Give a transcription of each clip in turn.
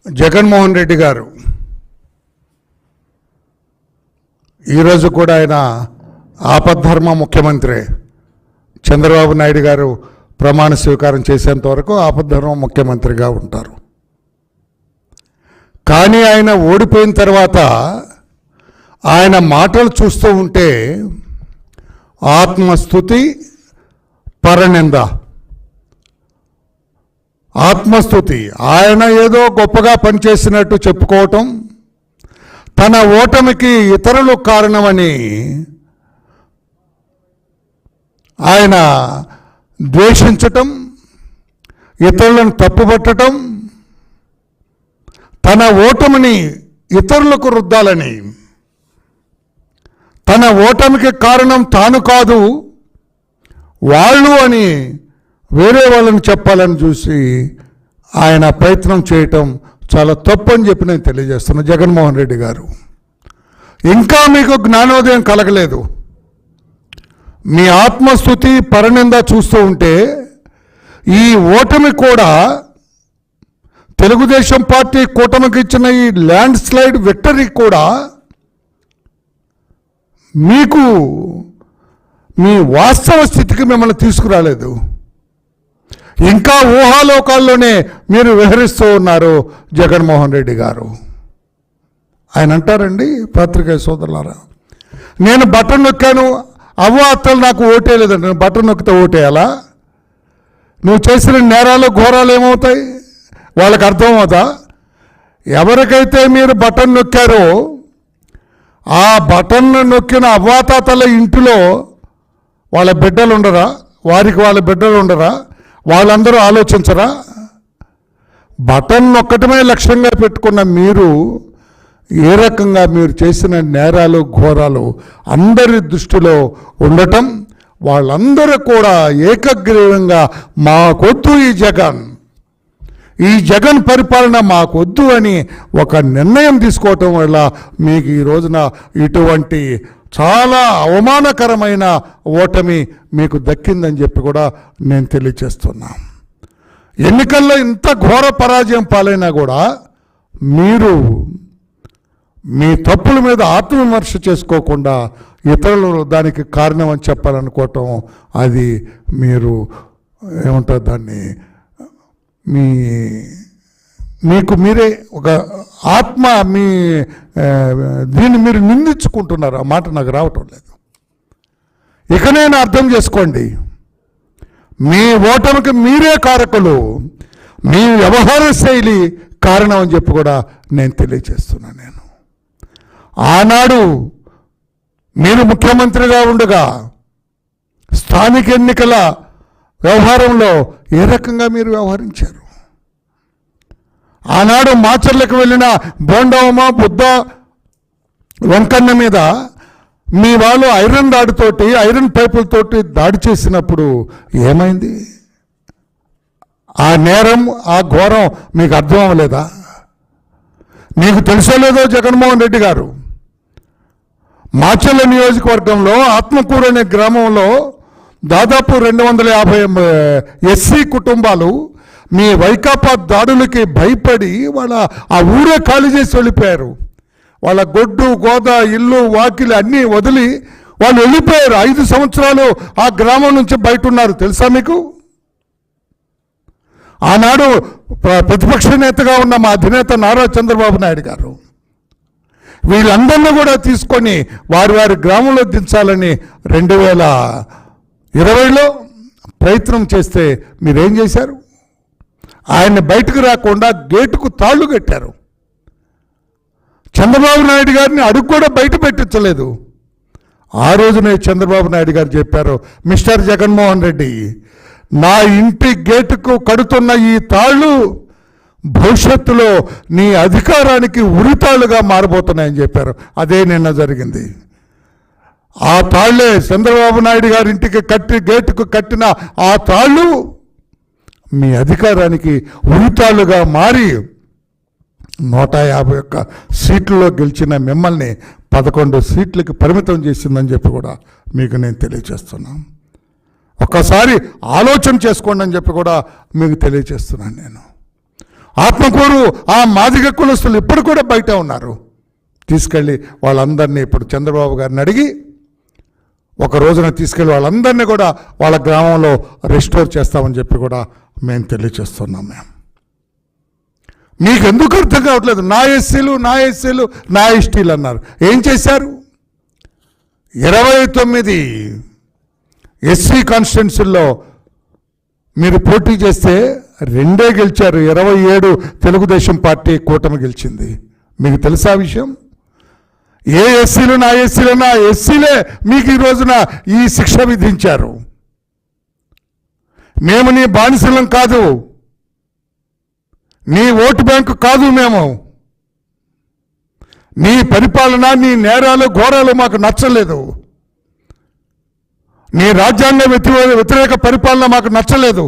జగన్మోహన్ రెడ్డి గారు ఈరోజు కూడా ఆయన ఆపద్ధర్మ ముఖ్యమంత్రి. చంద్రబాబు నాయుడు గారు ప్రమాణ స్వీకారం చేసేంత వరకు ఆపద్ధర్మ ముఖ్యమంత్రిగా ఉంటారు. కానీ ఆయన ఓడిపోయిన తర్వాత ఆయన మాటలు చూస్తూ ఉంటే ఆత్మస్తుతి, పరనింద. ఆత్మస్తుతి, ఆయన ఏదో గొప్పగా పనిచేసినట్టు చెప్పుకోవటం, తన ఓటమికి ఇతరులు కారణమని ఆయన ద్వేషించటం, ఇతరులను తప్పుపట్టడం, తన ఓటమిని ఇతరులకు రుద్దాలని, తన ఓటమికి కారణం తాను కాదు వాళ్ళు అని వేరే వాళ్ళని చెప్పాలని చూసి ఆయన ప్రయత్నం చేయటం చాలా తప్పు అని చెప్పి నేను తెలియజేస్తున్నాను. జగన్మోహన్ రెడ్డి గారు, ఇంకా మీకు జ్ఞానోదయం కలగలేదు. మీ ఆత్మస్తుతి, పరనింద చూస్తూ ఉంటే ఈ ఓటమి కూడా తెలుగుదేశం పార్టీ కూటమికి ఇచ్చిన ఈ ల్యాండ్ స్లైడ్ విక్టరీ కూడా మీకు మీ వాస్తవ స్థితికి మిమ్మల్ని తీసుకురాలేదు. ఇంకా ఊహాలోకాల్లోనే మీరు విహరిస్తూ ఉన్నారు జగన్మోహన్ రెడ్డి గారు. ఆయన అంటారండి, పత్రికా సోదరులారా, నేను బటన్ నొక్కాను, అవ్వ అత్తలు నాకు ఓటేయలేదండి. నేను బటన్ నొక్కితే ఓటేయాలా? నువ్వు చేసిన నేరాలు ఘోరాలు ఏమవుతాయి? వాళ్ళకి అర్థమవుతా? ఎవరికైతే మీరు బటన్ నొక్కారో ఆ బటన్ నొక్కిన అవ్వాతాతల ఇంటిలో వాళ్ళ బిడ్డలు ఉండరా? వారికి వాళ్ళ బిడ్డలు ఉండరా? వాళ్ళందరూ ఆలోచించరా? బటన్ నొక్కటమే లక్ష్యంగా పెట్టుకున్న మీరు ఏ రకంగా మీరు చేసిన నేరాలు ఘోరాలు అందరి దృష్టిలో ఉండటం, వాళ్ళందరూ కూడా ఏకగ్రీవంగా మాకొద్దు ఈ జగన్ పరిపాలన మాకొద్దు అని ఒక నిర్ణయం తీసుకోవటం వల్ల మీకు ఈ రోజున ఇటువంటి చాలా అవమానకరమైన ఓటమి మీకు దక్కిందని చెప్పి కూడా నేను తెలియచేస్తున్నా. ఎన్నికల్లో ఇంత ఘోర పరాజయం పాలైనా కూడా మీరు మీ తప్పుల మీద ఆత్మవిమర్శ చేసుకోకుండా ఇతరులు దానికి కారణం అని చెప్పాలనుకోవటం, అది మీరు ఏమంటారు దాన్ని, మీకు మీరే ఒక ఆత్మ మీ దీన్ని మీరు నిందించుకుంటున్నారు. ఆ మాట నాకు రావటం లేదు. ఇకనైనా అర్థం చేసుకోండి, మీ ఓటమికి మీరే కారకులు, మీ వ్యవహార శైలి కారణం అని చెప్పి కూడా నేను తెలియజేస్తున్నాను. నేను ఆనాడు మీరు ముఖ్యమంత్రిగా ఉండగా స్థానిక ఎన్నికల వ్యవహారంలో ఏ రకంగా మీరు వ్యవహరించారు? ఆనాడు మాచర్లకు వెళ్ళిన బోండవమ, బుద్ధ, వెంకన్న మీద మీ వాళ్ళు ఐరన్ రాడ్తోటి, ఐరన్ పైపులతోటి దాడి చేసినప్పుడు ఏమైంది? ఆ నేరం, ఆ ఘోరం మీకు అర్థం అవ్వలేదా? మీకు తెలుసో లేదో జగన్మోహన్ రెడ్డి గారు, మాచర్ల నియోజకవర్గంలో ఆత్మకూరు అనే గ్రామంలో దాదాపు 250 ఎస్సీ కుటుంబాలు మీ వైకాపా దాడులకి భయపడి వాళ్ళ ఆ ఊరే ఖాళీ చేసి వెళ్ళిపోయారు. వాళ్ళ గొడ్డు, గోద, ఇల్లు, వాకిలి అన్నీ వదిలి వాళ్ళు వెళ్ళిపోయారు. 5 సంవత్సరాలు ఆ గ్రామం నుంచి బయట ఉన్నారు. తెలుసా మీకు? ఆనాడు ప్రతిపక్ష నేతగా ఉన్న మా అధినేత నారా చంద్రబాబు నాయుడు గారు వీళ్ళందరినీ కూడా తీసుకొని వారి గ్రామంలో దించాలని 2020లో ప్రయత్నం చేస్తే మీరేం చేశారు? ఆయన్ని బయటకు రాకుండా గేటుకు తాళ్ళు కట్టారు. చంద్రబాబు నాయుడు గారిని అడుగు కూడా బయట పెట్టించలేదు. ఆ రోజునే చంద్రబాబు నాయుడు గారు చెప్పారు, మిస్టర్ జగన్మోహన్ రెడ్డి, నా ఇంటి గేటుకు కడుతున్న ఈ తాళ్ళు భవిష్యత్తులో నీ అధికారానికి ఉరితాళ్లుగా మారబోతున్నాయని చెప్పారు. అదే నిన్న జరిగింది. ఆ తాళ్లే చంద్రబాబు నాయుడు గారి ఇంటికి గేటుకు కట్టిన ఆ తాళ్ళు మీ అధికారానికి ఉరితాళ్లుగా మారి 151 సీట్లలో గెలిచిన మిమ్మల్ని 11 సీట్లకి పరిమితం చేసిందని చెప్పి కూడా మీకు నేను తెలియజేస్తున్నాను. ఒక్కసారి ఆలోచన చేసుకోండి అని చెప్పి కూడా మీకు తెలియజేస్తున్నాను. నేను ఆత్మకూరు ఆ మాదిగ కులస్తులు ఇప్పుడు కూడా బయట ఉన్నారు. తీసుకెళ్ళి వాళ్ళందరినీ ఇప్పుడు చంద్రబాబు గారిని అడిగి ఒక రోజున తీసుకెళ్ళి వాళ్ళందరినీ కూడా వాళ్ళ గ్రామంలో రెస్టోర్ చేస్తామని చెప్పి కూడా మేము తెలియచేస్తున్నాం. మీకు ఎందుకు అర్థం కావట్లేదు? నా ఎస్సీలు నా ఎస్టీలు అన్నారు. ఏం చేశారు? 29 ఎస్సీ కాన్స్టిట్యున్సీల్లో మీరు పోటీ చేస్తే 2 గెలిచారు. 27 తెలుగుదేశం పార్టీ కూటమి గెలిచింది. మీకు తెలుసా విషయం? ఏ ఎస్సీలు నా ఎస్సీలే మీకు ఈ రోజున ఈ శిక్ష విధించారు. మేము నీ బానిసలం కాదు, నీ ఓటు బ్యాంకు కాదు. మేము నీ పరిపాలన, నీ నేరాలు ఘోరాలు మాకు నచ్చలేదు. నీ రాజ్యాంగ వ్యతిరేక పరిపాలన మాకు నచ్చలేదు.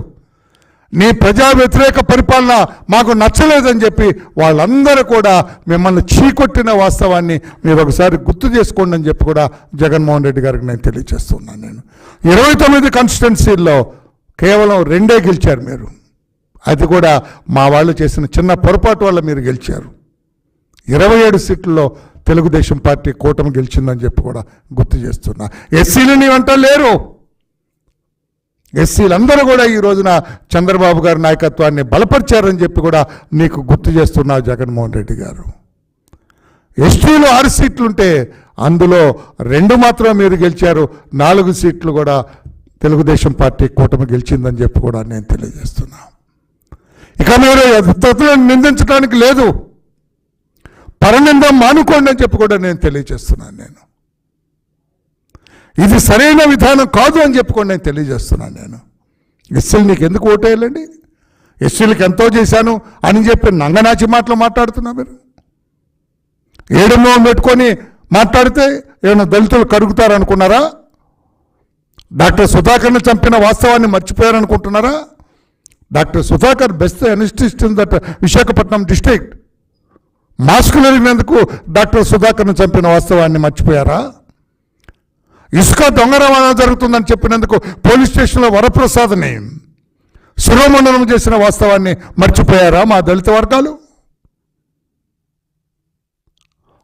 నీ ప్రజా వ్యతిరేక పరిపాలన మాకు నచ్చలేదని చెప్పి వాళ్ళందరూ కూడా మిమ్మల్ని చీకొట్టిన వాస్తవాన్ని మీరు ఒకసారి గుర్తు చేసుకోండి అని చెప్పి కూడా జగన్మోహన్ రెడ్డి గారికి నేను తెలియజేస్తున్నాను. నేను 29 కాన్స్టిట్యున్సీల్లో కేవలం 2 గెలిచారు మీరు. అది కూడా మా వాళ్ళు చేసిన చిన్న పొరపాటు వల్ల మీరు గెలిచారు. 27 సీట్లలో తెలుగుదేశం పార్టీ కూటమి గెలిచిందని చెప్పి కూడా గుర్తు చేస్తున్నా. ఎస్సీలు నీ వెంట లేరు. ఎస్సీలందరూ కూడా ఈ రోజున చంద్రబాబు గారి నాయకత్వాన్ని బలపరిచారని చెప్పి కూడా నీకు గుర్తు చేస్తున్నా జగన్మోహన్ రెడ్డి గారు. ఎస్టీలు 6 సీట్లుంటే అందులో 2 మాత్రం మీరు గెలిచారు. 4 సీట్లు కూడా తెలుగుదేశం పార్టీ కూటమి గెలిచిందని చెప్పి కూడా నేను తెలియజేస్తున్నా. ఇక మీరు తత్వాన్ని నిందించడానికి లేదు, పరనిందం మానుకోండి అని చెప్పి కూడా నేను తెలియజేస్తున్నాను. ఇది సరైన విధానం కాదు అని చెప్పుకోండి నేను తెలియజేస్తున్నాను. నేను ఎస్సీలు నీకు ఎందుకు ఓటేయాలండి? ఎస్సీలకు ఎంతో చేశాను అని చెప్పి నంగనాచి మాటలు మాట్లాడుతున్నా. మీరు 7 మొహం పెట్టుకొని మాట్లాడితే ఏమైనా దళితులు కరుగుతారనుకున్నారా? డాక్టర్ సుధాకర్ని చంపిన వాస్తవాన్ని మర్చిపోయారనుకుంటున్నారా? Doctor Sudhakar best anaesthetist in that Visakhapatnam district. మాస్కులు ఎరిగినందుకు డాక్టర్ సుధాకర్ని చంపిన వాస్తవాన్ని మర్చిపోయారా? ఇసుక దొంగ రవాణా జరుగుతుందని చెప్పినందుకు పోలీస్ స్టేషన్లో వరప్రసాద్ని శిరోమండనం చేసిన వాస్తవాన్ని మర్చిపోయారా మా దళిత వర్గాలు?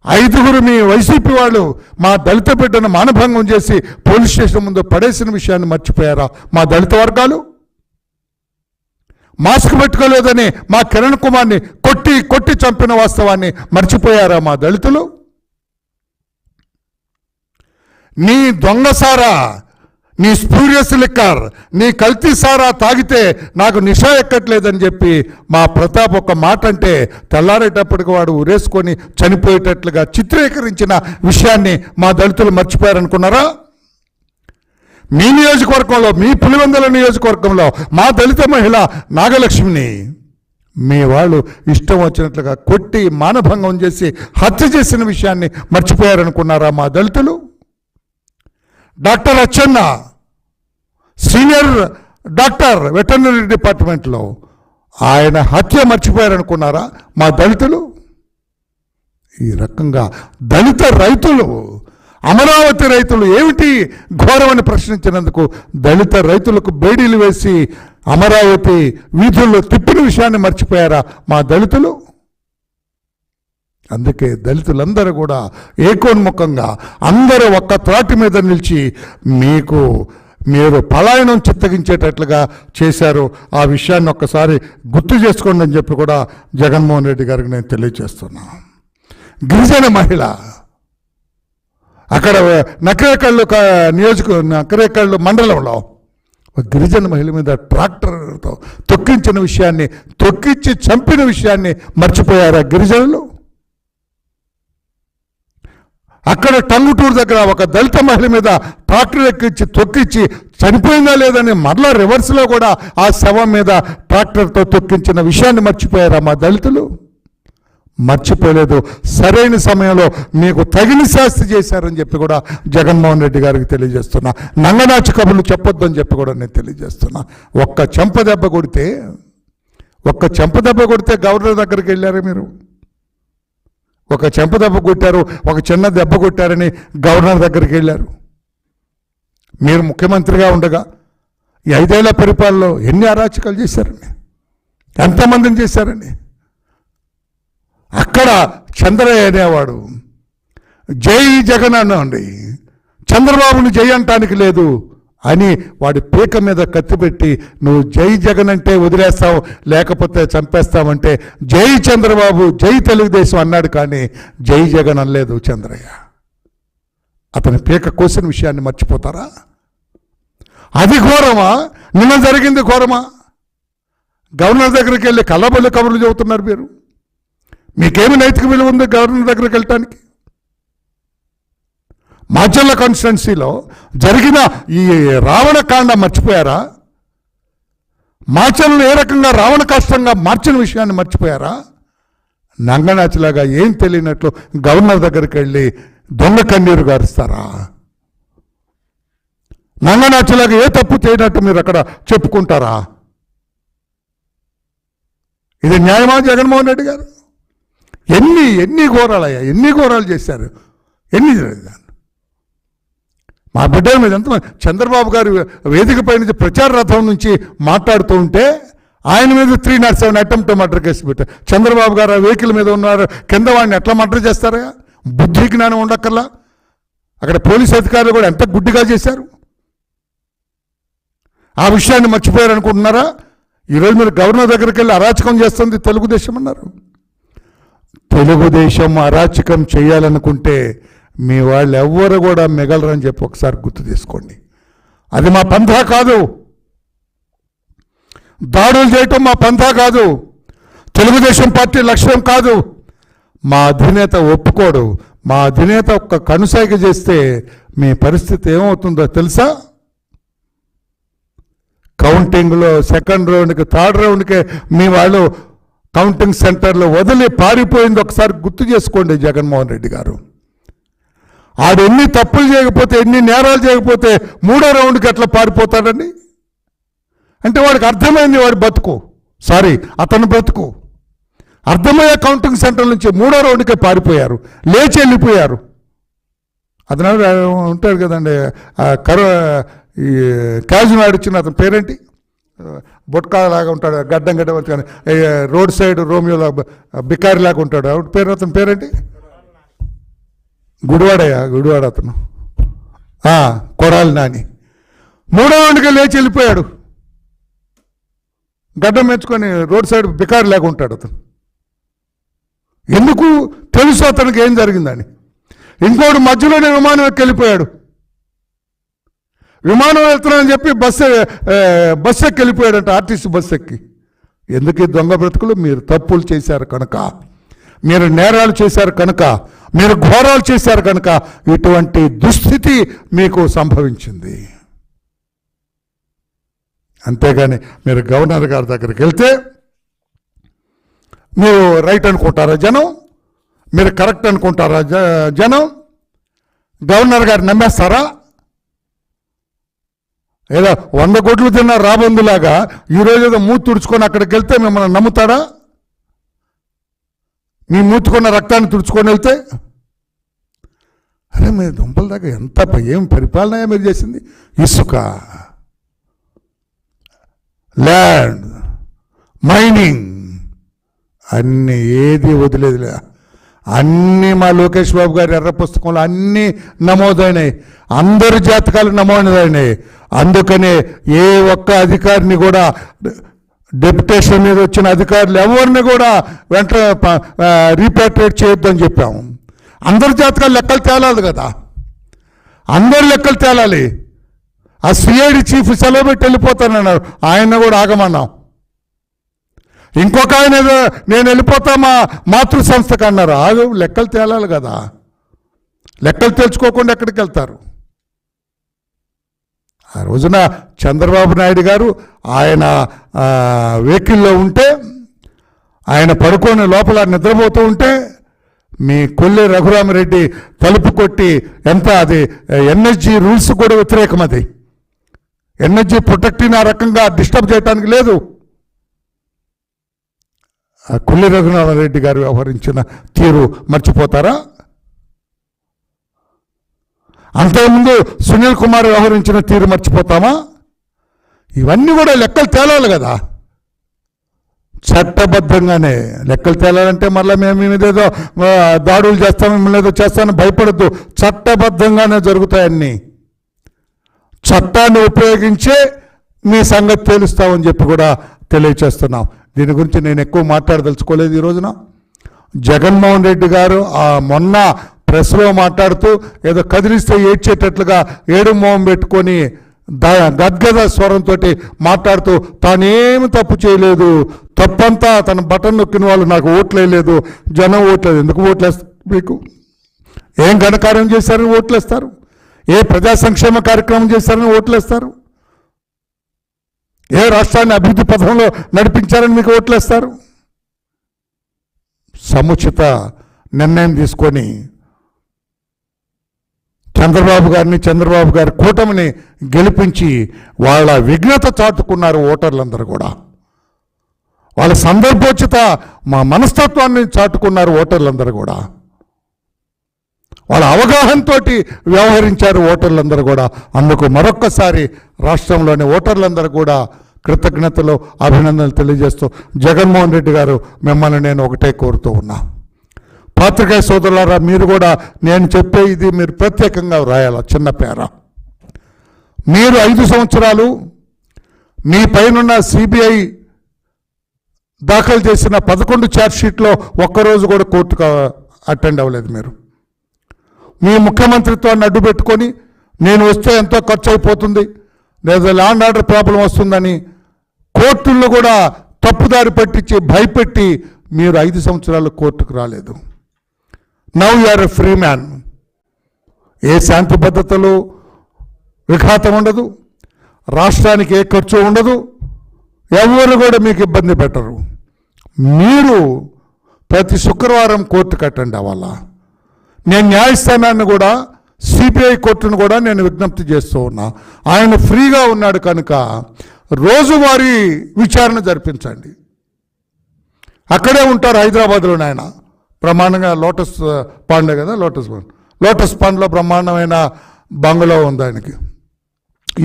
5 మీ వైసీపీ వాళ్ళు మా దళిత బిడ్డను మానభంగం చేసి పోలీస్ స్టేషన్ ముందు పడేసిన విషయాన్ని మర్చిపోయారా మా దళిత వర్గాలు? మాస్క్ పెట్టుకోలేదని మా కిరణ్ కుమార్ని కొట్టి చంపిన వాస్తవాన్ని మర్చిపోయారా మా దళితులు? నీ దొంగసారా, నీ స్పూరియస్ లిక్కర్, నీ కల్తీ సారా తాగితే నాకు నిషా ఎక్కట్లేదని చెప్పి మా ప్రతాప్ ఒక మాట అంటే తెల్లారేటప్పటికి వాడు ఉరేసుకొని చనిపోయేటట్లుగా చిత్రీకరించిన విషయాన్ని మా దళితులు మర్చిపోయారనుకున్నారా? మీ నియోజకవర్గంలో, మీ పులివెందుల నియోజకవర్గంలో మా దళిత మహిళ నాగలక్ష్మిని మీ వాళ్ళు ఇష్టం వచ్చినట్లుగా కొట్టి మానభంగం చేసి హత్య చేసిన విషయాన్ని మర్చిపోయారనుకున్నారా మా దళితులు? Doctor Atchanna senior doctor veterinary డిపార్ట్మెంట్లో ఆయన హత్య మర్చిపోయారనుకున్నారా మా దళితులు? ఈ రకంగా దళిత రైతులు, అమరావతి రైతులు ఏమిటి ఘోరమని ప్రశ్నించినందుకు దళిత రైతులకు బేడీలు వేసి అమరావతి వీధుల్లో తిప్పిన విషయాన్ని మర్చిపోయారా మా దళితులు? అందుకే దళితులందరూ కూడా ఏకోన్ముఖంగా అందరూ ఒక్క త్రాటి మీద నిలిచి మీరు పలాయనం చిత్తగించేటట్లుగా చేశారు. ఆ విషయాన్ని ఒక్కసారి గుర్తు చేసుకోండి అని చెప్పి కూడా జగన్మోహన్ రెడ్డి గారికి నేను తెలియజేస్తున్నాను. గిరిజన మహిళ అక్కడ నకరేకళ్ళు మండలంలో గిరిజన మహిళ మీద ట్రాక్టర్తో తొక్కించిన విషయాన్ని, తొక్కించి చంపిన విషయాన్ని మర్చిపోయారా గిరిజనులు? అక్కడ టంగుటూరు దగ్గర ఒక దళిత మహిళ మీద ట్రాక్టర్ ఎక్కించి తొక్కించి చనిపోయిందా లేదని మరలా రివర్స్లో కూడా ఆ శవం మీద ట్రాక్టర్తో తొక్కించిన విషయాన్ని మర్చిపోయారా మా దళితులు? మర్చిపోలేదు. సరైన సమయంలో మీకు తగిన శాస్తి చేశారని చెప్పి కూడా జగన్మోహన్ రెడ్డి గారికి తెలియజేస్తున్నా. నంగనాచి కబుర్లు చెప్పొద్దు అని చెప్పి కూడా నేను తెలియజేస్తున్నా. ఒక్క చెంపదెబ్బ కొడితే గవర్నర్ దగ్గరికి వెళ్ళారు మీరు. ఒక చెంపదెబ్బ కొట్టారు, ఒక చిన్న దెబ్బ కొట్టారని గవర్నర్ దగ్గరికి వెళ్ళారు. మీరు ముఖ్యమంత్రిగా ఉండగా ఈ 5 ఏళ్ల పరిపాలనలో ఎన్ని అరాచకాలు చేశారండి, ఎంతమందిని చేశారండి? అక్కడ చంద్రయ్య అనేవాడు జై జగన్ అనండి, చంద్రబాబుని జై అంటానికి లేదు అని వాడి పీక మీద కత్తి పెట్టి నువ్వు జై జగన్ అంటే వదిలేస్తావు, లేకపోతే చంపేస్తామంటే జై చంద్రబాబు జై తెలుగుదేశం అన్నాడు, కానీ జై జగన్ అనలేదు చంద్రయ్య. అతని పీక కోసిన విషయాన్ని మర్చిపోతారా? అది ఘోరమా? నిన్న జరిగింది ఘోరమా? గవర్నర్ దగ్గరికి వెళ్ళి కళ్ళబొల్లి కబుర్లు చెబుతున్నారు మీరు. మీకేమి నైతిక విలువ ఉంది గవర్నర్ దగ్గరికి వెళ్ళటానికి? మాచర్ల కాన్స్టిట్యున్సీలో జరిగిన ఈ రావణకాండ మర్చిపోయారా? మాచర్లను ఏ రకంగా రావణ కాష్టంగా మార్చిన విషయాన్ని మర్చిపోయారా? నంగనాచిలాగా ఏం తెలియనట్లు గవర్నర్ దగ్గరికి వెళ్ళి దొంగ కన్నీరు గారుస్తారా? నంగనాచిలాగా ఏ తప్పు చేయనట్టు మీరు అక్కడ చెప్పుకుంటారా? ఇది న్యాయమా? జగన్మోహన్ రెడ్డి గారు ఎన్ని ఘోరాలయ్యా, ఎన్ని ఘోరాలు చేశారు, ఎన్ని జరిగారు. మా బిడ్డల మీద ఎంత చంద్రబాబు గారు వేదికపై నుంచి ప్రచార రథం నుంచి మాట్లాడుతూ ఉంటే ఆయన మీద 307 అటెంప్ట్ మర్డర్ కేసు పెట్టారు. చంద్రబాబు గారు ఆ వెహికల్ మీద ఉన్నారు, కింద వాడిని ఎట్లా మర్డర్ చేస్తారా? బుద్ధి జ్ఞానం ఉండక్కర్లా? అక్కడ పోలీస్ అధికారులు కూడా ఎంత గుడ్డిగా చేశారు. ఆ విషయాన్ని మర్చిపోయారు అనుకుంటున్నారా? ఈరోజు మీరు గవర్నర్ దగ్గరికి వెళ్ళి అరాచకం చేస్తుంది తెలుగుదేశం అన్నారు. తెలుగుదేశం అరాచకం చేయాలనుకుంటే మీ వాళ్ళు ఎవ్వరు కూడా మిగలరని చెప్పి ఒకసారి గుర్తు తీసుకోండి. అది మా పంథా కాదు, దాడులు చేయటం మా పంథా కాదు, తెలుగుదేశం పార్టీ లక్ష్యం కాదు. మా అధినేత ఒప్పుకోడు. మా అధినేత ఒక్క కనుసైగ చేస్తే మీ పరిస్థితి ఏమవుతుందో తెలుసా? కౌంటింగ్లో సెకండ్ రౌండ్కి థర్డ్ రౌండ్కే మీ వాళ్ళు కౌంటింగ్ సెంటర్లో వదిలి పారిపోయింది ఒకసారి గుర్తు చేసుకోండి. జగన్మోహన్ రెడ్డి గారు ఆడు ఎన్ని తప్పులు చేయకపోతే, ఎన్ని నేరాలు చేయకపోతే మూడో రౌండ్కి ఎట్లా పారిపోతాడండి? అంటే వాడికి అర్థమైంది వాడి బతుకు, అతని బతుకు అర్థమయ్యే కౌంటింగ్ సెంటర్ నుంచి మూడో రౌండ్కే పారిపోయారు, లేచి వెళ్ళిపోయారు. అతను ఉంటాడు కదండి ఈ క్యాజువల్ ఆడిచ్చిన అతని పేరేంటి, బొట్కాలాగా ఉంటాడు, గడ్డం కానీ రోడ్ సైడ్ రోమియోలా బికారిలాగా ఉంటాడు, అతని పేరేంటి? గుడివాడ అతను కొడాలి నాని. మూడో రౌండ్కి లేచి వెళ్ళిపోయాడు, గడ్డం మెచ్చుకొని రోడ్ సైడ్ బికారిలాగా ఉంటాడు అతను. ఎందుకు? తెలుసు అతనికి ఏం జరిగిందని. ఇంకోటి మధ్యలోనే విమానం ఎక్కి వెళ్ళిపోయాడు. విమానం వెళ్తున్నానని చెప్పి బస్సు ఎక్కి వెళ్ళిపోయాడంట, ఆర్టీసీ బస్సు ఎక్కి. ఎందుకు ఈ దొంగ బ్రతుకులు? మీరు తప్పులు చేశారు కనుక, మీరు నేరాలు చేశారు కనుక, మీరు ఘోరాలు చేశారు కనుక ఇటువంటి దుస్థితి మీకు సంభవించింది. అంతేగాని మీరు గవర్నర్ గారి దగ్గరికి వెళ్తే మీరు రైట్ అనుకుంటారా జనం? మీరు కరెక్ట్ అనుకుంటారా జనం? గవర్నర్ గారు నమ్మేస్తారా? ఏదో 100 కోట్లు తిన్న రాబందులాగా ఈరోజు ఏదో మూతి తుడుచుకొని అక్కడికి వెళ్తే మిమ్మల్ని నమ్ముతాడా? మీ మూతుకున్న రక్తాన్ని తుడుచుకొని వెళ్తే? అరే మీ దుంపల దాకా ఎంత ఏం పరిపాలన మీరు చేసింది? ఇసుక, ల్యాండ్, మైనింగ్ అన్నీ ఏది వదిలేదులే. అన్నీ మా లోకేష్ బాబు గారి ఎర్ర పుస్తకంలో అన్నీ నమోదైనాయి, అందరి జాతకాలు నమోదైనాయి. అందుకనే ఏ ఒక్క అధికారిని కూడా, డెప్యుటేషన్ మీద వచ్చిన అధికారులు ఎవరిని కూడా వెంటనే రీపాట్రియేట్ చేయొద్దని చెప్పాము. అందరి జాతకాలు లెక్కలు తేలాలి కదా, అందరు లెక్కలు తేలాలి. ఆ సిఐడి చీఫ్ సెలవు పెట్టి వెళ్ళిపోతానన్నారు, ఆయన కూడా ఆగమన్నాం. ఇంకొక ఆయన నేను వెళ్ళిపోతా మా మాతృ సంస్థకు అన్నారు, ఆగు, లెక్కలు తేలాలి కదా. లెక్కలు తెలుసుకోకుండా ఎక్కడికి వెళ్తారు? ఆ రోజున చంద్రబాబు నాయుడు గారు ఆయన వెహికల్లో ఉంటే, ఆయన పడుకొని లోపల నిద్రపోతూ ఉంటే మీ కొల్లి రఘురామరెడ్డి తలుపు కొట్టి, ఎంత అది ఎన్ఎస్జీ రూల్స్ కూడా వ్యతిరేకం. అది ఎన్ఎస్జీ ప్రొటెక్టివ్ ఆ రకంగా డిస్టర్బ్ చేయడానికి లేదు. ఆ కొల్లి రఘురామరెడ్డి గారు వ్యవహరించిన తీరు మర్చిపోతారా? అంతకుముందు సునీల్ కుమార్ వ్యవహరించిన తీరు మర్చిపోతామా? ఇవన్నీ కూడా లెక్కలు తేలాలి కదా. చట్టబద్ధంగానే లెక్కలు తేలాలంటే మళ్ళీ మేము మీదేదో దాడులు చేస్తాం, మిమ్మల్ని ఏదో చేస్తామని భయపడద్దు. చట్టబద్ధంగానే జరుగుతాయన్నీ. చట్టాన్ని ఉపయోగించే మీ సంగతి తేలుస్తామని చెప్పి కూడా తెలియచేస్తున్నాం. దీని గురించి నేను ఎక్కువ మాట్లాడదలుచుకోలేదు ఈ రోజున. జగన్మోహన్ రెడ్డి గారు మొన్న ప్రెస్లో మాట్లాడుతూ ఏదో కదిలిస్తే ఏడ్చేటట్లుగా ఏడు మొహం పెట్టుకొని గద్గద స్వరంతో మాట్లాడుతూ తానేమి తప్పు చేయలేదు, తప్పంతా తన బటన్ నొక్కిన వాళ్ళు నాకు ఓట్లేదు, జనం ఓట్లేదు. ఎందుకు ఓట్లేస్తారు? మీకు ఏం ఘనకార్యం చేశారని ఓట్లేస్తారు? ఏ ప్రజా సంక్షేమ కార్యక్రమం చేశారని ఓట్లేస్తారు? ఏ రాష్ట్రాన్ని అభివృద్ధి పథంలో నడిపించారని మీకు ఓట్లేస్తారు? సముచిత నిర్ణయం తీసుకొని చంద్రబాబు గారి కూటమిని గెలిపించి వాళ్ళ విఘ్నత చాటుకున్నారు ఓటర్లందరూ కూడా. వాళ్ళ సందర్భోచిత మనస్తత్వాన్ని చాటుకున్నారు ఓటర్లందరూ కూడా. వాళ్ళ అవగాహనతో వ్యవహరించారు ఓటర్లందరూ కూడా. అందుకు మరొక్కసారి రాష్ట్రంలోని ఓటర్లందరూ కూడా కృతజ్ఞతలు, అభినందనలు తెలియజేస్తూ జగన్మోహన్ రెడ్డి గారు మిమ్మల్ని నేను ఒకటే కోరుతూ ఉన్నా. పాత్రికేయ సోదరులారా, మీరు కూడా నేను చెప్పే ఇది మీరు ప్రత్యేకంగా వ్రాయాల చిన్న పేర. మీరు 5 సంవత్సరాలు మీ పైనున్న సిబిఐ దాఖలు చేసిన 11 ఛార్జ్షీట్లో ఒక్కరోజు కూడా కోర్టుకు అటెండ్ అవ్వలేదు. మీరు మీ ముఖ్యమంత్రిత్వాన్ని అడ్డు పెట్టుకొని నేను వస్తే ఎంతో ఖర్చు అయిపోతుంది, లేదా ల్యాండ్ ఆర్డర్ ప్రాబ్లం వస్తుందని కోర్టుల్లో కూడా తప్పుదారి పట్టించి భయపెట్టి మీరు 5 సంవత్సరాలు కోర్టుకు రాలేదు. Now you are a free man. ఏ శాంతి భద్రతలు విఘాతం ఉండదు, రాష్ట్రానికి ఏ ఖర్చు ఉండదు, ఎవరు కూడా మీకు ఇబ్బంది పెట్టరు. మీరు ప్రతి శుక్రవారం కోర్టుకు అటెండ్ అవ్వాలా. నేను న్యాయస్థానాన్ని కూడా, సిబిఐ కోర్టును కూడా నేను విజ్ఞప్తి చేస్తూ ఉన్నా. ఆయన ఫ్రీగా ఉన్నాడు కనుక రోజువారీ విచారణ జరిపించండి. అక్కడే ఉంటారు హైదరాబాద్లో. ఆయన బ్రహ్మాండంగా లోటస్ పాండే కదా, లోటస్ పాండ్లో బ్రహ్మాండమైన బంగ్లా ఉంది ఆయనకి.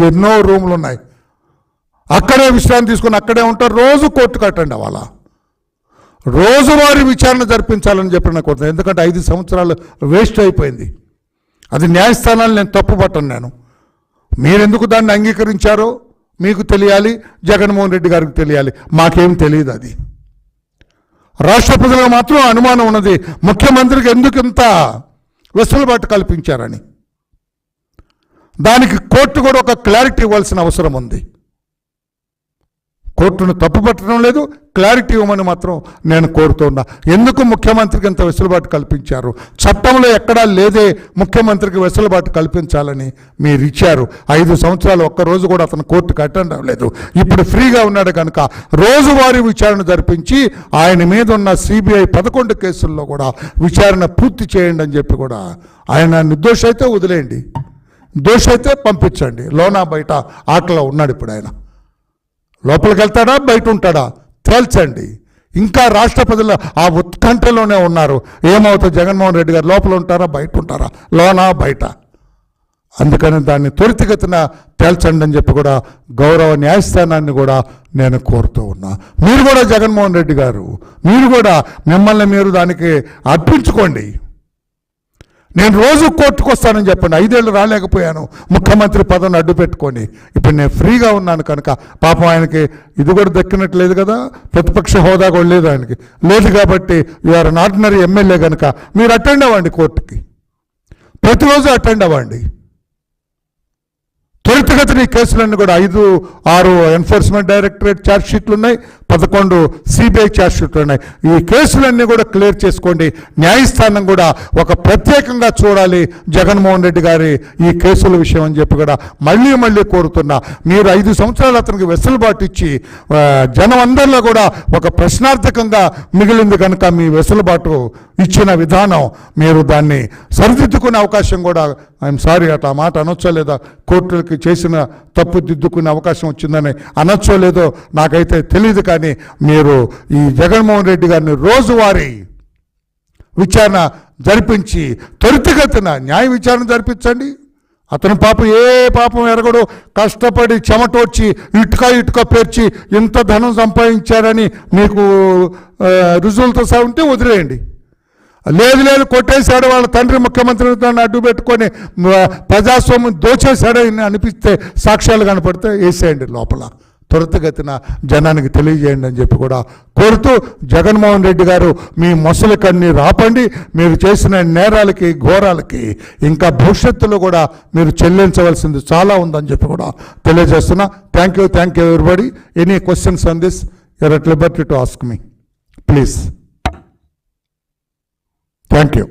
ఎన్నో రూములు ఉన్నాయి. అక్కడే విశ్రాంతి తీసుకుని అక్కడే ఉంటారు. రోజు కోర్టుకు అటెండ్ అవ్వాలా. రోజువారీ విచారణ జరిపించాలని చెప్పి నాకు కోరుతున్నాను. ఎందుకంటే 5 సంవత్సరాలు వేస్ట్ అయిపోయింది. అది న్యాయస్థానాలు నేను తప్పుపట్టను. నేను మీరెందుకు దాన్ని అంగీకరించారో మీకు తెలియాలి, జగన్మోహన్ రెడ్డి గారికి తెలియాలి. మాకేం తెలియదు. అది రాష్ట్ర ప్రజలకు మాత్రం అనుమానం ఉన్నది, ముఖ్యమంత్రికి ఎందుకు ఇంత వెసులుబాటు కల్పించారని. దానికి కోర్టు కూడా ఒక క్లారిటీ ఇవ్వాల్సిన అవసరం ఉంది. కోర్టును తప్పుపట్టడం లేదు, క్లారిటీ ఇవ్వమని మాత్రం నేను కోరుతున్నా. ఎందుకు ముఖ్యమంత్రికి ఇంత వెసులుబాటు కల్పించారు? చట్టంలో ఎక్కడా లేదే ముఖ్యమంత్రికి వెసులుబాటు కల్పించాలని మీరు ఇచ్చారు. 5 సంవత్సరాలు ఒక్కరోజు కూడా అతను కోర్టుకు అటెండ్ అవ్వలేదు. ఇప్పుడు ఫ్రీగా ఉన్నాడు కనుక రోజువారీ విచారణ జరిపించి ఆయన మీద ఉన్న సిబిఐ 11 కేసుల్లో కూడా విచారణ పూర్తి చేయండి అని చెప్పి కూడా, ఆయన నిర్దోషి అయితే వదిలేయండి, దోషి అయితే పంపించండి. లోనా బయట ఆటలో ఉన్నాడు ఇప్పుడు. ఆయన లోపలికి వెళ్తాడా బయట ఉంటాడా తేల్చండి. ఇంకా రాష్ట్ర ప్రజలు ఆ ఉత్కంఠలోనే ఉన్నారు. ఏమవుతుంది, జగన్మోహన్ రెడ్డి గారు లోపల ఉంటారా బయట ఉంటారా, లోనా బయట? అందుకని దాన్ని త్వరితగతిన తేల్చండి అని చెప్పి కూడా గౌరవ న్యాయస్థానాన్ని కూడా నేను కోరుతూ ఉన్నా. మీరు కూడా జగన్మోహన్ రెడ్డి గారు, మీరు కూడా మిమ్మల్ని మీరు దానికి అర్పించుకోండి. నేను రోజు కోర్టుకు వస్తానని చెప్పండి. 5 ఏళ్ళు రాలేకపోయాను ముఖ్యమంత్రి పదవిని అడ్డు పెట్టుకొని. ఇప్పుడు నేను ఫ్రీగా ఉన్నాను కనుక పాపం ఆయనకి ఇది కూడా దక్కినట్లేదు కదా, ప్రతిపక్ష హోదా కూడా లేదు ఆయనకి, లేదు కాబట్టి you are an ordinary MLA కనుక మీరు అటెండ్ అవ్వండి కోర్టుకి, ప్రతిరోజు అటెండ్ అవ్వండి. త్వరితగతిన ఈ కేసులన్నీ కూడా 5, 6 ఎన్ఫోర్స్మెంట్ డైరెక్టరేట్ ఛార్జ్షీట్లు ఉన్నాయి, 11 సిబిఐ ఛార్జ్షీట్లు ఉన్నాయి. ఈ కేసులన్నీ కూడా క్లియర్ చేసుకోండి. న్యాయస్థానం కూడా ఒక ప్రత్యేకంగా చూడాలి జగన్మోహన్ రెడ్డి గారి ఈ కేసుల విషయం అని చెప్పి కూడా మళ్ళీ కోరుతున్నా. మీరు 5 సంవత్సరాలు అతనికి వెసులుబాటు ఇచ్చి జనం అందరిలో కూడా ఒక ప్రశ్నార్థకంగా మిగిలింది కనుక మీ వెసులుబాటు ఇచ్చిన విధానం మీరు దాన్ని సరిదిద్దుకునే అవకాశం కూడా, ఐఎమ్ సారీ అట్లా మాట అనొచ్చో లేదా, కోర్టులకి చేసిన తప్పు దిద్దుకునే అవకాశం వచ్చిందని అనొచ్చో లేదో నాకైతే తెలియదు. కానీ మీరు ఈ జగన్మోహన్ రెడ్డి గారిని రోజువారీ విచారణ జరిపించి త్వరితగతిన న్యాయ విచారణ జరిపించండి. అతను పాపం ఏ పాపం ఎరగడు, కష్టపడి చెమటోడ్చి ఇటుక పేర్చి ఇంత ధనం సంపాదించారని మీకు రుజువులతో సహా ఉంటే వదిలేయండి. లేదు కొట్టేశాడు, వాళ్ళ తండ్రి ముఖ్యమంత్రితో అడ్డు పెట్టుకొని ప్రజాస్వామ్యం దోచేశాడని అనిపిస్తే, సాక్ష్యాలు కనపడితే వేసేయండి లోపల, త్వరితగతిన జనానికి తెలియజేయండి అని చెప్పి కూడా కోరుతూ, జగన్మోహన్ రెడ్డి గారు మీ మొసలికన్ని రాపండి. మీరు చేసిన నేరాలకి ఘోరాలకి ఇంకా భవిష్యత్తులో కూడా మీరు చెల్లించవలసింది చాలా ఉందని చెప్పి కూడా తెలియజేస్తున్నా. Thank you everybody. Any questions on this, you're at liberty to ask me, please. Thank you.